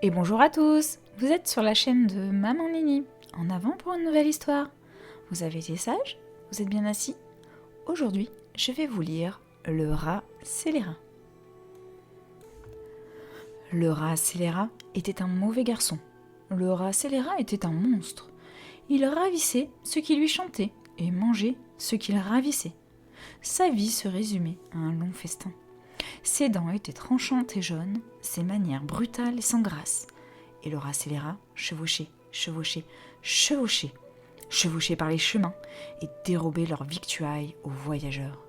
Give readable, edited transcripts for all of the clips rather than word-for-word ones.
Et bonjour à tous, vous êtes sur la chaîne de Maman Nini. En avant pour une nouvelle histoire. Vous avez été sages? Vous êtes bien assis? Aujourd'hui, je vais vous lire Le rat scélérat. Le rat scélérat était un mauvais garçon. Le rat scélérat était un monstre. Il ravissait ceux qui lui chantaient et mangeait ceux qu'il ravissait. Sa vie se résumait à un long festin. Ses dents étaient tranchantes et jaunes, ses manières brutales et sans grâce. Et le rat scélérat chevauchait, chevauchait, chevauchait, chevauchait par les chemins et dérobait leurs victuailles aux voyageurs.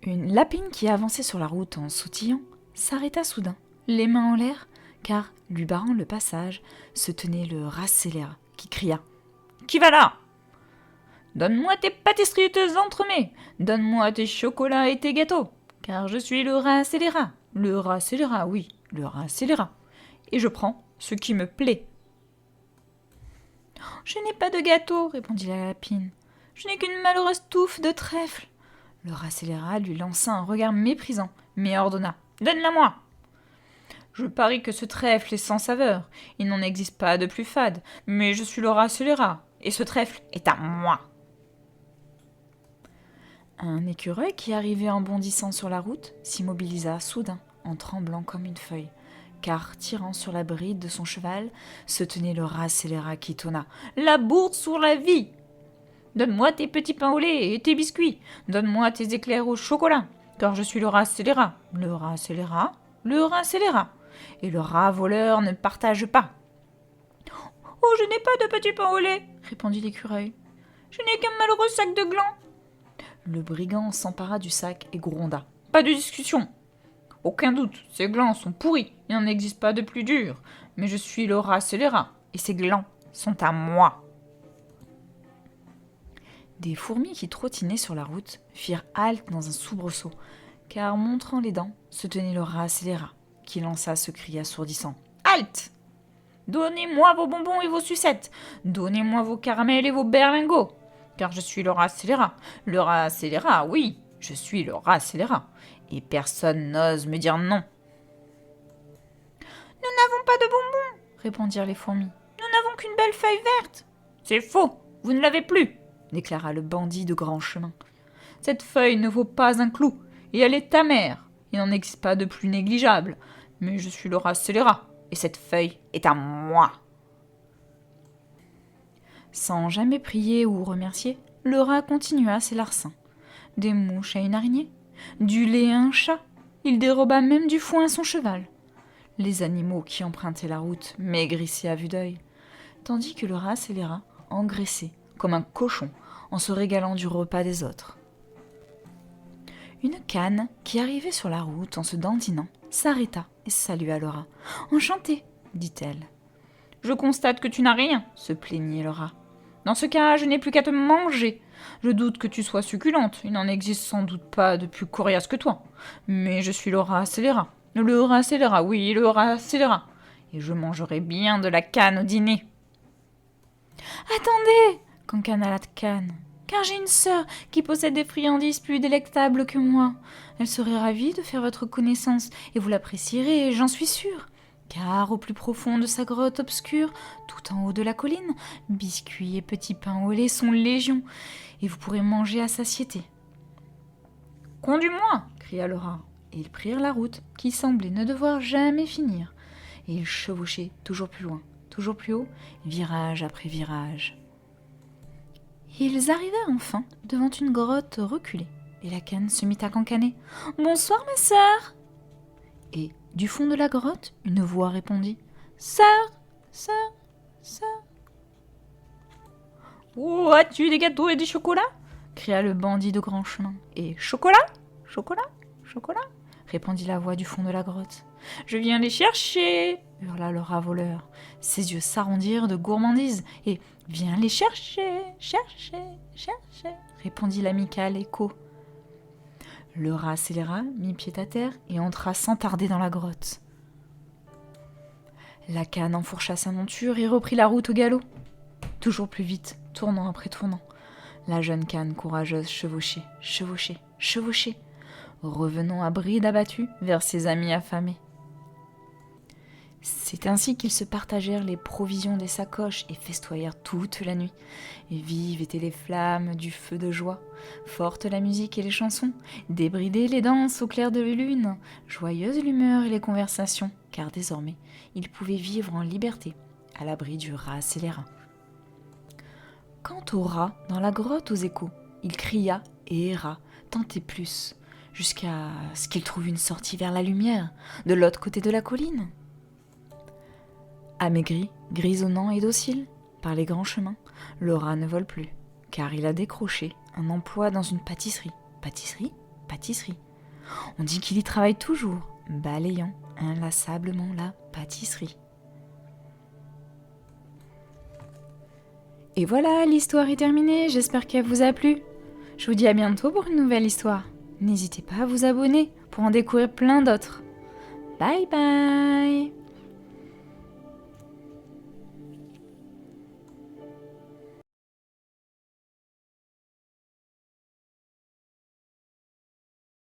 Une lapine qui avançait sur la route en sautillant s'arrêta soudain, les mains en l'air, car, lui barrant le passage, se tenait le rat scélérat qui cria « Qui va là ? Donne-moi tes pâtisseries et tes entremets, donne-moi tes chocolats et tes gâteaux, car je suis le rat scélérat, oui, le rat scélérat, et je prends ce qui me plaît. »« Je n'ai pas de gâteau, répondit la lapine, je n'ai qu'une malheureuse touffe de trèfle. » Le rat scélérat lui lança un regard méprisant, mais ordonna « Donne-la-moi !» Je parie que ce trèfle est sans saveur, il n'en existe pas de plus fade, mais je suis le rat scélérat, et ce trèfle est à moi. Un écureuil qui arrivait en bondissant sur la route s'immobilisa soudain, en tremblant comme une feuille, car, tirant sur la bride de son cheval, se tenait le rat scélérat qui tonna « La bourse sur la vie ! Donne-moi tes petits pains au lait et tes biscuits, donne-moi tes éclairs au chocolat, car je suis le rat scélérat, le rat scélérat, le rat scélérat, et le rat voleur ne partage pas. »« Oh, je n'ai pas de petits pains au lait, répondit l'écureuil, je n'ai qu'un malheureux sac de glands. » Le brigand s'empara du sac et gronda. « Pas de discussion. Aucun doute, ces glands sont pourris, il n'en existe pas de plus dur, mais je suis le rat scélérat, et ces glands sont à moi. » Des fourmis qui trottinaient sur la route firent halte dans un soubresaut, car montrant les dents, se tenait le rat scélérat, qui lança ce cri assourdissant. « Halte ! Donnez-moi vos bonbons et vos sucettes, donnez-moi vos caramels et vos berlingots, car je suis le rat scélérat, oui, je suis le rat scélérat, et personne n'ose me dire non. »« Nous n'avons pas de bonbons, répondirent les fourmis, nous n'avons qu'une belle feuille verte. »« C'est faux, vous ne l'avez plus, déclara le bandit de grand chemin. Cette feuille ne vaut pas un clou, et elle est amère, il n'en existe pas de plus négligeable, mais je suis le rat scélérat, et cette feuille est à moi. » Sans jamais prier ou remercier, le rat continua ses larcins. Des mouches à une araignée, du lait à un chat, il déroba même du foin à son cheval. Les animaux qui empruntaient la route maigrissaient à vue d'œil, tandis que le rat scélérat engraissait comme un cochon en se régalant du repas des autres. Une cane qui arrivait sur la route en se dandinant s'arrêta et salua le rat. « Enchantée, dit-elle. »« Je constate que tu n'as rien, se plaignit le rat. Dans ce cas, je n'ai plus qu'à te manger. Je doute que tu sois succulente, il n'en existe sans doute pas de plus coriace que toi. Mais je suis le rat scélérat, oui, le rat scélérat, et je mangerai bien de la canne au dîner. »« Attendez, cancana la canne, car j'ai une sœur qui possède des friandises plus délectables que moi. Elle serait ravie de faire votre connaissance, et vous l'apprécierez, j'en suis sûre. Car au plus profond de sa grotte obscure, tout en haut de la colline, biscuits et petits pains au lait sont légion, et vous pourrez manger à satiété. »« Conduis-moi » cria le rat, et ils prirent la route, qui semblait ne devoir jamais finir, et ils chevauchaient toujours plus loin, toujours plus haut, virage après virage. Ils arrivèrent enfin devant une grotte reculée, et la canne se mit à cancaner. « Bonsoir, ma sœur !» Et, du fond de la grotte, une voix répondit « Sœur, sœur, sœur !»« Oh, as-tu des gâteaux et des chocolats ?» cria le bandit de grand chemin. « Et chocolat, chocolat, chocolat ?» répondit la voix du fond de la grotte. « Je viens les chercher !» hurla le rat voleur. Ses yeux s'arrondirent de gourmandise et « Viens les chercher, chercher, chercher !» répondit l'amical écho. Le rat scélérat mit pied à terre et entra sans tarder dans la grotte. La canne enfourcha sa monture et reprit la route au galop. Toujours plus vite, tournant après tournant, la jeune canne courageuse chevauchait, chevauchait, chevauchait, revenant à bride abattue vers ses amis affamés. C'est ainsi qu'ils se partagèrent les provisions des sacoches et festoyèrent toute la nuit. Et vives étaient les flammes du feu de joie, forte la musique et les chansons, débridées les danses au clair de lune, joyeuse l'humeur et les conversations, car désormais, ils pouvaient vivre en liberté, à l'abri du rat scélérat. Quant au rat, dans la grotte aux échos, il cria et erra, tant et plus, jusqu'à ce qu'il trouve une sortie vers la lumière, de l'autre côté de la colline. Amaigri, grisonnant et docile, par les grands chemins, le rat ne vole plus, car il a décroché un emploi dans une pâtisserie. Pâtisserie, pâtisserie. On dit qu'il y travaille toujours, balayant inlassablement la pâtisserie. Et voilà, l'histoire est terminée, j'espère qu'elle vous a plu. Je vous dis à bientôt pour une nouvelle histoire. N'hésitez pas à vous abonner pour en découvrir plein d'autres. Bye bye!